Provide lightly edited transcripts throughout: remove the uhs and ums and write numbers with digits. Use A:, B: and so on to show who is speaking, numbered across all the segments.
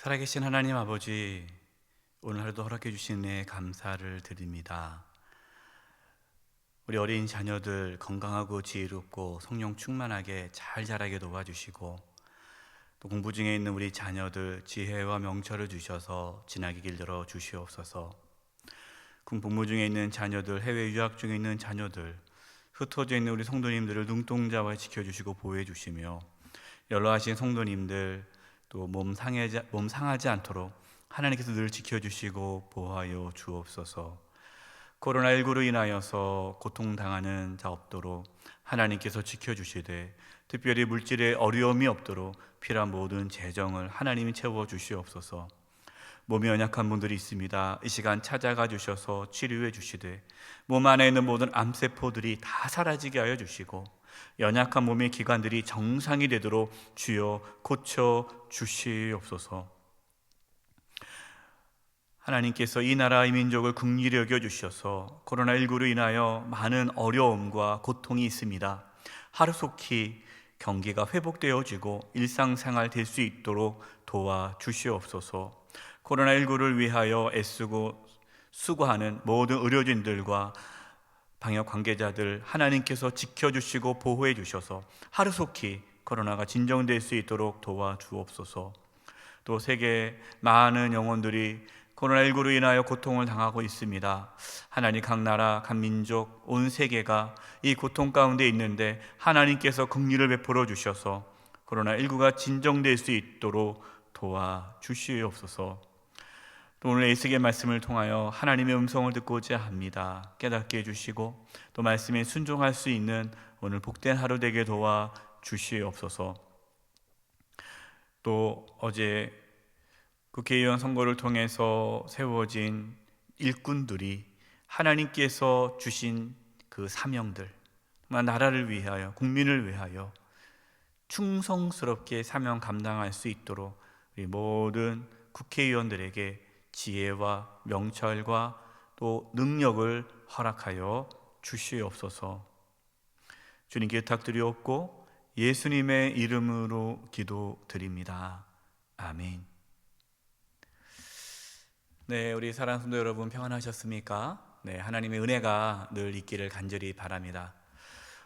A: 살아계신 하나님 아버지, 오늘 하루도 허락해 주신 은혜에 감사를 드립니다. 우리 어린 자녀들 건강하고 지혜롭고 성령 충만하게 잘 자라게 도와주시고, 또 공부 중에 있는 우리 자녀들 지혜와 명철을 주셔서 지나게 길들여 주시옵소서. 군복무 중에 있는 자녀들, 해외 유학 중에 있는 자녀들, 흩어져 있는 우리 성도님들을 눈동자와 지켜주시고 보호해 주시며, 연로하신 성도님들 또 몸 상하지 않도록 하나님께서 늘 지켜주시고 보호하여 주옵소서. 코로나19로 인하여서 고통당하는 자 없도록 하나님께서 지켜주시되, 특별히 물질에 어려움이 없도록 필요한 모든 재정을 하나님이 채워주시옵소서. 몸이 연약한 분들이 있습니다. 이 시간 찾아가 주셔서 치료해 주시되, 몸 안에 있는 모든 암세포들이 다 사라지게 하여 주시고, 연약한 몸의 기관들이 정상이 되도록 주여 고쳐 주시옵소서. 하나님께서 이 나라 이 민족을 긍휼히 여겨 주셔서 코로나19로 인하여 많은 어려움과 고통이 있습니다. 하루속히 경기가 회복되어지고 일상생활 될 수 있도록 도와주시옵소서. 코로나19를 위하여 애쓰고 수고하는 모든 의료진들과 방역 관계자들 하나님께서 지켜주시고 보호해 주셔서 하루속히 코로나가 진정될 수 있도록 도와주옵소서. 또 세계 많은 영혼들이 코로나19로 인하여 고통을 당하고 있습니다. 하나님, 각 나라, 각 민족, 온 세계가 이 고통 가운데 있는데 하나님께서 긍휼을 베풀어 주셔서 코로나19가 진정될 수 있도록 도와주시옵소서. 또 오늘 에스겔 말씀을 통하여 하나님의 음성을 듣고자 합니다. 깨닫게 해주시고 또 말씀에 순종할 수 있는 오늘 복된 하루 되게 도와주시옵소서. 또 어제 국회의원 선거를 통해서 세워진 일꾼들이 하나님께서 주신 그 사명들, 나라를 위하여, 국민을 위하여 충성스럽게 사명 감당할 수 있도록 우리 모든 국회의원들에게 지혜와 명철과 또 능력을 허락하여 주시옵소서. 주님께 부탁드리옵고 예수님의 이름으로 기도드립니다. 아멘. 네, 우리 사랑하는 성도 여러분, 평안하셨습니까? 네, 하나님의 은혜가 늘 있기를 간절히 바랍니다.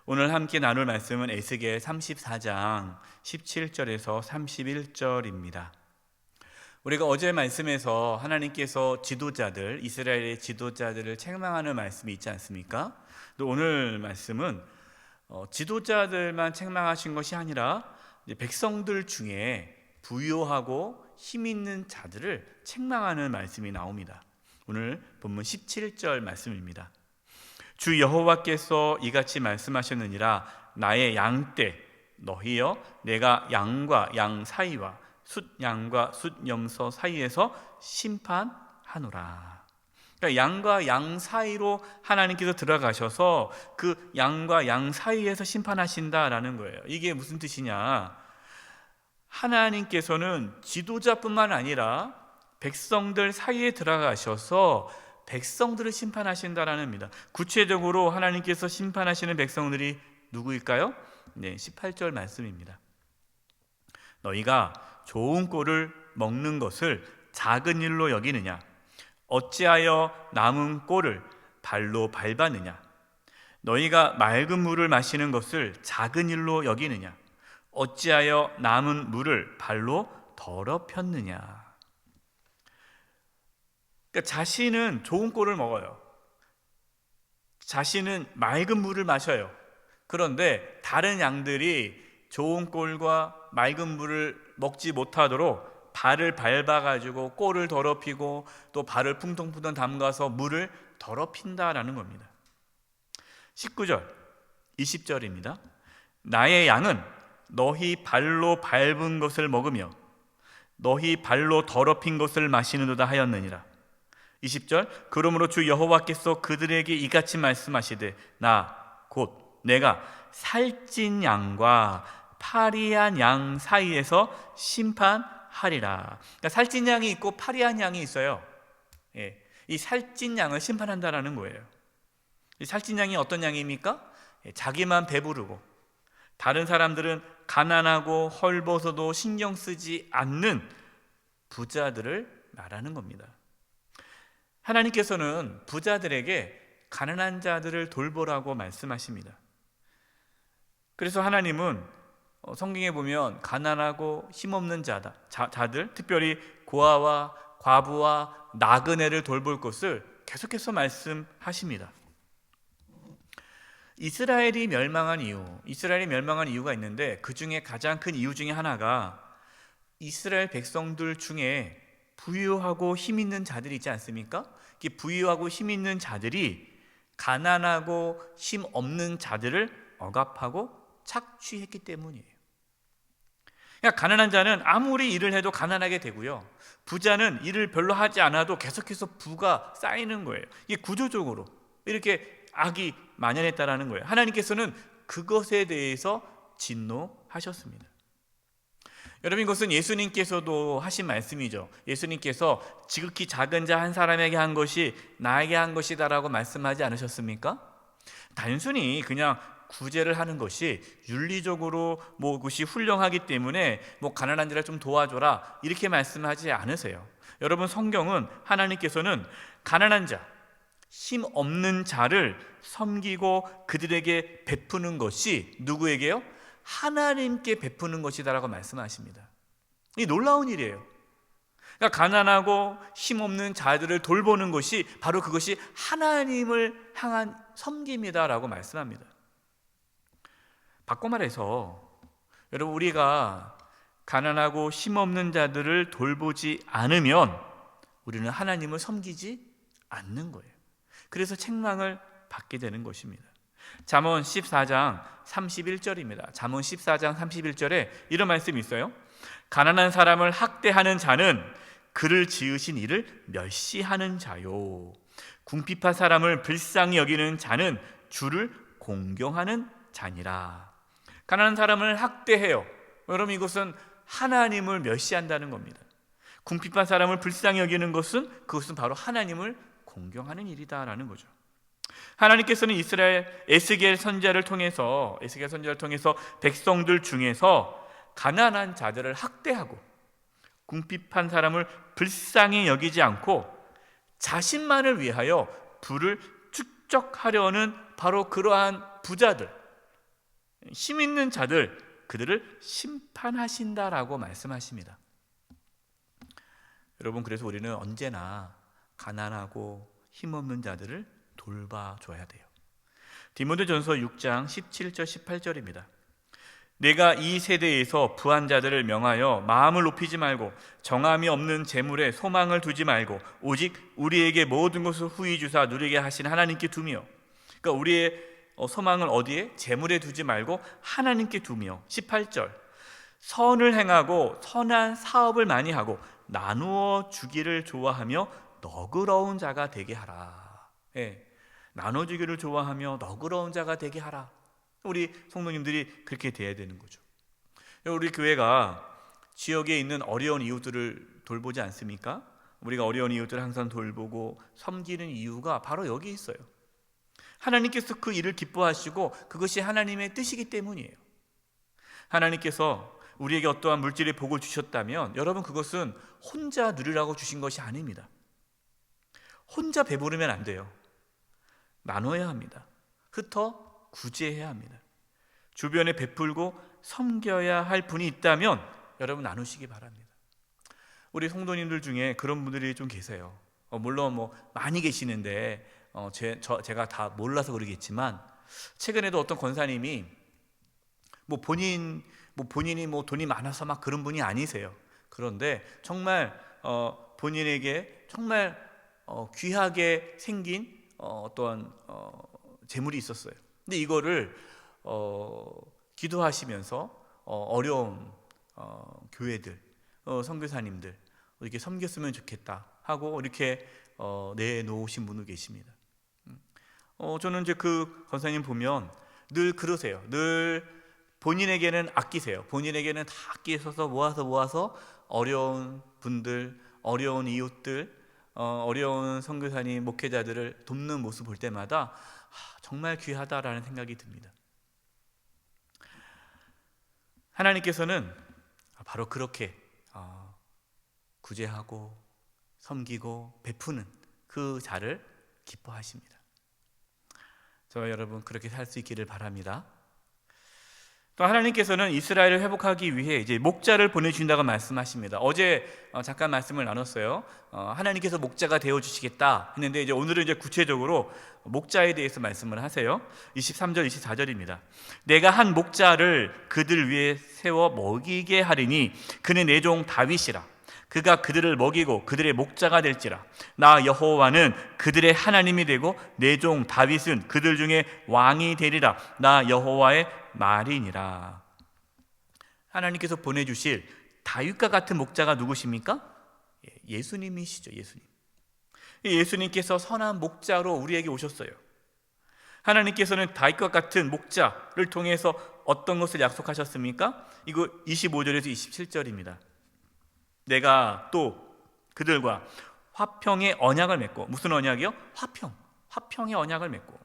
A: 오늘 함께 나눌 말씀은 에스겔 34장 17절에서 31절입니다. 우리가 어제 말씀에서 하나님께서 지도자들, 이스라엘의 지도자들을 책망하는 말씀이 있지 않습니까? 또 오늘 말씀은 지도자들만 책망하신 것이 아니라 백성들 중에 부요하고 힘 있는 자들을 책망하는 말씀이 나옵니다. 오늘 본문 17절 말씀입니다. 주 여호와께서 이같이 말씀하셨느니라. 나의 양떼 너희여, 내가 양과 양 사이와 숫양과 숫염소 사이에서 심판하노라. 그러니까 양과 양 사이로 하나님께서 들어가셔서 그 양과 양 사이에서 심판하신다라는 거예요. 이게 무슨 뜻이냐? 하나님께서는 지도자뿐만 아니라 백성들 사이에 들어가셔서 백성들을 심판하신다라는 겁니다. 구체적으로 하나님께서 심판하시는 백성들이 누구일까요? 네, 18절 말씀입니다. 너희가 좋은 꼴을 먹는 것을 작은 일로 여기느냐? 어찌하여 남은 꼴을 발로 밟았느냐? 너희가 맑은 물을 마시는 것을 작은 일로 여기느냐? 어찌하여 남은 물을 발로 더럽혔느냐? 그러니까 자신은 좋은 꼴을 먹어요. 자신은 맑은 물을 마셔요. 그런데 다른 양들이 좋은 꼴과 맑은 물을 먹지 못하도록 발을 밟아가지고 꼴을 더럽히고 또 발을 풍덩풍덩 담가서 물을 더럽힌다라는 겁니다. 19절, 20절입니다. 나의 양은 너희 발로 밟은 것을 먹으며 너희 발로 더럽힌 것을 마시는도다 하였느니라. 20절, 그러므로 주 여호와께서 그들에게 이같이 말씀하시되 나 곧 내가 살찐 양과 파리한 양 사이에서 심판하리라. 그러니까 살찐 양이 있고 파리한 양이 있어요. 이 살찐 양을 심판한다라는 거예요. 이 살찐 양이 어떤 양입니까? 자기만 배부르고 다른 사람들은 가난하고 헐벗어도 신경 쓰지 않는 부자들을 말하는 겁니다. 하나님께서는 부자들에게 가난한 자들을 돌보라고 말씀하십니다. 그래서 하나님은 성경에 보면 가난하고 힘없는 자들, 특별히 고아와 과부와 나그네를 돌볼 것을 계속해서 말씀하십니다. 이스라엘이 멸망한 이유가 있는데, 그 중에 가장 큰 이유 중에 하나가 이스라엘 백성들 중에 부유하고 힘 있는 자들이 있지 않습니까? 이 부유하고 힘 있는 자들이 가난하고 힘 없는 자들을 억압하고 착취했기 때문이에요. 그러니까 가난한 자는 아무리 일을 해도 가난하게 되고요, 부자는 일을 별로 하지 않아도 계속해서 부가 쌓이는 거예요. 이게 구조적으로 이렇게 악이 만연했다라는 거예요. 하나님께서는 그것에 대해서 진노하셨습니다. 여러분, 이것은 예수님께서도 하신 말씀이죠. 예수님께서 지극히 작은 자 한 사람에게 한 것이 나에게 한 것이다라고 말씀하지 않으셨습니까? 단순히 그냥 구제를 하는 것이 윤리적으로 그것이 훌륭하기 때문에 가난한 자를 좀 도와줘라 이렇게 말씀하지 않으세요. 여러분, 성경은 하나님께서는 가난한 자, 힘 없는 자를 섬기고 그들에게 베푸는 것이 누구에게요? 하나님께 베푸는 것이다라고 말씀하십니다. 이 놀라운 일이에요. 그러니까 가난하고 힘없는 자들을 돌보는 것이 바로 그것이 하나님을 향한 섬김이다라고 말씀합니다. 바꿔 말해서 여러분, 우리가 가난하고 힘없는 자들을 돌보지 않으면 우리는 하나님을 섬기지 않는 거예요. 그래서 책망을 받게 되는 것입니다. 잠언 14장 31절입니다. 잠언 14장 31절에 이런 말씀이 있어요. 가난한 사람을 학대하는 자는 그를 지으신 이를 멸시하는 자요, 궁핍한 사람을 불쌍히 여기는 자는 주를 공경하는 자니라. 가난한 사람을 학대해요. 여러분, 이것은 하나님을 멸시한다는 겁니다. 궁핍한 사람을 불쌍히 여기는 그것은 바로 하나님을 공경하는 일이다라는 거죠. 하나님께서는 에스겔 선지자를 통해서 백성들 중에서 가난한 자들을 학대하고 궁핍한 사람을 불쌍히 여기지 않고 자신만을 위하여 부를 축적하려는 바로 그러한 부자들, 힘 있는 자들, 그들을 심판하신다라고 말씀하십니다. 여러분, 그래서 우리는 언제나 가난하고 힘없는 자들을 돌봐줘야 돼요. 디모데전서 6장 17절 18절입니다. 내가 이 세대에서 부한 자들을 명하여 마음을 높이지 말고 정함이 없는 재물에 소망을 두지 말고 오직 우리에게 모든 것을 후히 주사 누리게 하신 하나님께 두며, 그러니까 우리의 소망을 어디에? 재물에 두지 말고 하나님께 두며, 18절 선을 행하고 선한 사업을 많이 하고 나누어 주기를 좋아하며 너그러운 자가 되게 하라. 나눠주기를 좋아하며 너그러운 자가 되게 하라. 우리 성도님들이 그렇게 돼야 되는 거죠. 우리 교회가 지역에 있는 어려운 이웃들을 돌보지 않습니까? 우리가 어려운 이웃들을 항상 돌보고 섬기는 이유가 바로 여기 있어요. 하나님께서 그 일을 기뻐하시고 그것이 하나님의 뜻이기 때문이에요. 하나님께서 우리에게 어떠한 물질의 복을 주셨다면 여러분, 그것은 혼자 누리라고 주신 것이 아닙니다. 혼자 배부르면 안 돼요. 나눠야 합니다. 흩어 구제해야 합니다. 주변에 베풀고 섬겨야 할 분이 있다면 여러분, 나누시기 바랍니다. 우리 성도님들 중에 그런 분들이 좀 계세요. 물론 많이 계시는데 제가 다 몰라서 그러겠지만, 최근에도 어떤 권사님이 본인이 돈이 많아서 막 그런 분이 아니세요. 그런데 정말 본인에게 정말 귀하게 생긴 어떠한 재물이 있었어요. 근데 이거를 기도하시면서 어려운 교회들, 선교사님들 이렇게 섬겼으면 좋겠다 하고 이렇게 내놓으신 분도 계십니다. 저는 이제 그 권사님 보면 늘 그러세요. 늘 본인에게는 아끼세요. 본인에게는 다 아끼셔서 모아서 어려운 분들, 어려운 이웃들, 어려운 선교사님, 목회자들을 돕는 모습 볼 때마다 정말 귀하다라는 생각이 듭니다. 하나님께서는 바로 그렇게 구제하고 섬기고 베푸는 그 자를 기뻐하십니다. 저와 여러분 그렇게 살 수 있기를 바랍니다. 또 하나님께서는 이스라엘을 회복하기 위해 이제 목자를 보내주신다고 말씀하십니다. 어제 잠깐 말씀을 나눴어요. 하나님께서 목자가 되어 주시겠다 했는데 이제 오늘은 이제 구체적으로 목자에 대해서 말씀을 하세요. 23절 24절입니다. 내가 한 목자를 그들 위에 세워 먹이게 하리니 그는 내 종 다윗이라. 그가 그들을 먹이고 그들의 목자가 될지라. 나 여호와는 그들의 하나님이 되고 내 종 다윗은 그들 중에 왕이 되리라. 나 여호와의 말이니라. 하나님께서 보내주실 다윗과 같은 목자가 누구십니까? 예수님이시죠. 예수님께서 선한 목자로 우리에게 오셨어요. 하나님께서는 다윗과 같은 목자를 통해서 어떤 것을 약속하셨습니까? 이거 25절에서 27절입니다. 내가 또 그들과 화평의 언약을 맺고, 무슨 언약이요? 화평의 언약을 맺고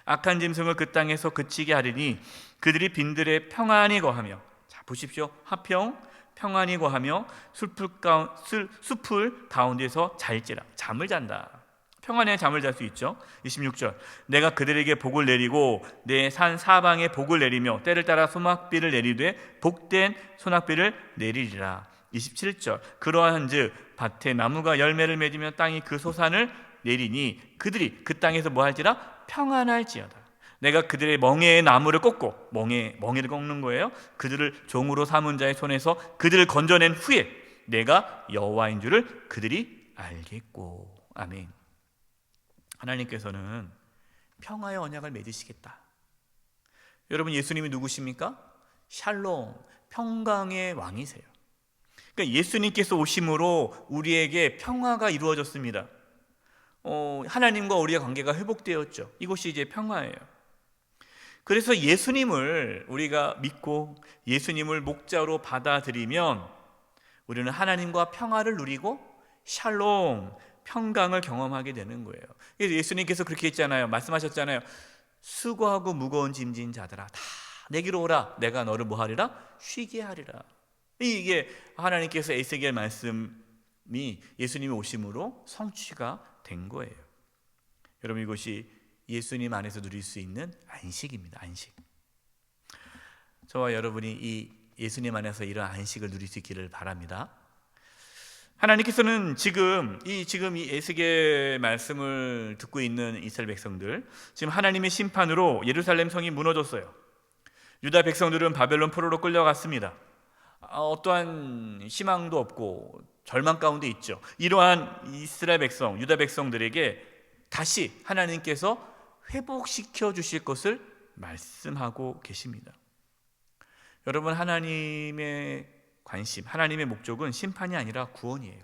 A: 악한 짐승을 그 땅에서 그치게 하리니 그들이 빈들에 평안히 거하며, 자 보십시오, 화평, 평안히 거하며 숲을 가운데서 잘지라. 잠을 잔다. 평안에 잠을 잘 수 있죠. 26절 내가 그들에게 복을 내리고 내 산 사방에 복을 내리며 때를 따라 소낙비를 내리되 복된 소낙비를 내리리라. 27절 그러한즉 밭에 나무가 열매를 맺으며 땅이 그 소산을 내리니 그들이 그 땅에서 뭐 할지라? 평안할지어다. 내가 그들의 멍에의 나무를 꺾고, 멍에를 꺾는 거예요. 그들을 종으로 삼은 자의 손에서 그들을 건져낸 후에 내가 여호와인 줄을 그들이 알겠고. 아멘. 하나님께서는 평화의 언약을 맺으시겠다. 여러분, 예수님이 누구십니까? 샬롬, 평강의 왕이세요. 그러니까 예수님께서 오심으로 우리에게 평화가 이루어졌습니다. 하나님과 우리의 관계가 회복되었죠. 이것이 이제 평화예요. 그래서 예수님을 우리가 믿고 예수님을 목자로 받아들이면 우리는 하나님과 평화를 누리고 샬롬, 평강을 경험하게 되는 거예요. 그래서 예수님께서 그렇게 했잖아요. 말씀하셨잖아요. 수고하고 무거운 짐진 자들아 다 내게로 오라. 내가 너를 뭐 하리라? 쉬게 하리라. 이게 하나님께서 에스겔 말씀이 예수님이 오심으로 성취가 된 거예요. 여러분, 이것이 예수님 안에서 누릴 수 있는 안식입니다. 안식. 저와 여러분이 이 예수님 안에서 이런 안식을 누릴 수 있기를 바랍니다. 하나님께서는 지금 이 에스겔 말씀을 듣고 있는 이스라엘 백성들, 지금 하나님의 심판으로 예루살렘 성이 무너졌어요. 유다 백성들은 바벨론 포로로 끌려갔습니다. 어떠한 희망도 없고 절망 가운데 있죠. 이러한 이스라엘 백성, 유다 백성들에게 다시 하나님께서 회복시켜 주실 것을 말씀하고 계십니다. 여러분, 하나님의 관심, 하나님의 목적은 심판이 아니라 구원이에요.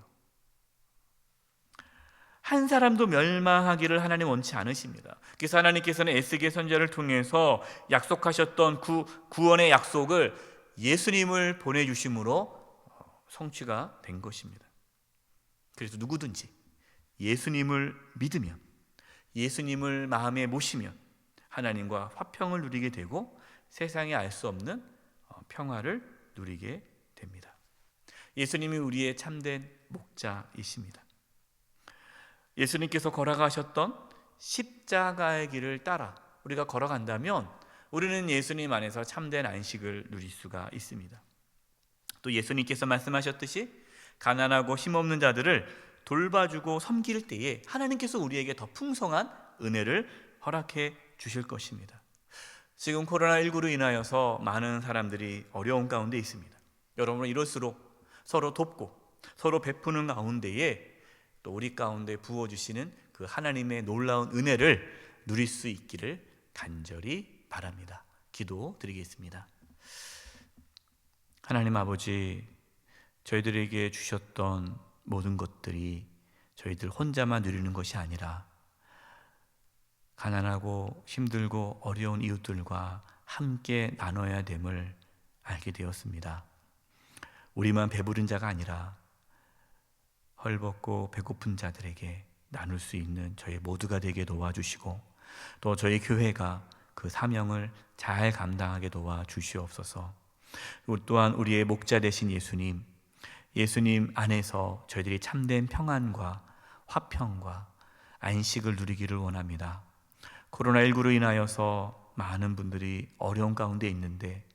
A: 한 사람도 멸망하기를 하나님 원치 않으십니다. 그래서 하나님께서는 에스겔 선지자를 통해서 약속하셨던 구원의 약속을 예수님을 보내주심으로 성취가 된 것입니다. 그래서 누구든지 예수님을 믿으면, 예수님을 마음에 모시면 하나님과 화평을 누리게 되고 세상에 알 수 없는 평화를 누리게 됩니다. 예수님이 우리의 참된 목자이십니다. 예수님께서 걸어가셨던 십자가의 길을 따라 우리가 걸어간다면 우리는 예수님 안에서 참된 안식을 누릴 수가 있습니다. 또 예수님께서 말씀하셨듯이 가난하고 힘없는 자들을 돌봐주고 섬길 때에 하나님께서 우리에게 더 풍성한 은혜를 허락해 주실 것입니다. 지금 코로나19로 인하여서 많은 사람들이 어려운 가운데 있습니다. 여러분은 이럴수록 서로 돕고 서로 베푸는 가운데에 또 우리 가운데 부어주시는 그 하나님의 놀라운 은혜를 누릴 수 있기를 간절히 바랍니다. 기도드리겠습니다. 하나님 아버지, 저희들에게 주셨던 모든 것들이 저희들 혼자만 누리는 것이 아니라 가난하고 힘들고 어려운 이웃들과 함께 나눠야 됨을 알게 되었습니다. 우리만 배부른 자가 아니라 헐벗고 배고픈 자들에게 나눌 수 있는 저희 모두가 되게 도와주시고 또 저희 교회가 그 사명을 잘 감당하게 도와주시옵소서. 또한 우리의 목자 되신 예수님, 예수님 안에서 저희들이 참된 평안과 화평과 안식을 누리기를 원합니다. 코로나19로 인하여서 많은 분들이 어려운 가운데 있는데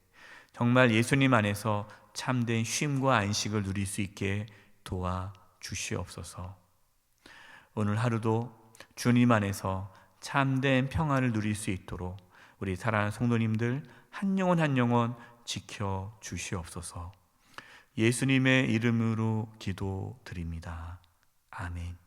A: 정말 예수님 안에서 참된 쉼과 안식을 누릴 수 있게 도와주시옵소서. 오늘 하루도 주님 안에서 참된 평안을 누릴 수 있도록 우리 사랑하는 성도님들 한 영혼 한 영혼 지켜주시옵소서. 예수님의 이름으로 기도드립니다. 아멘.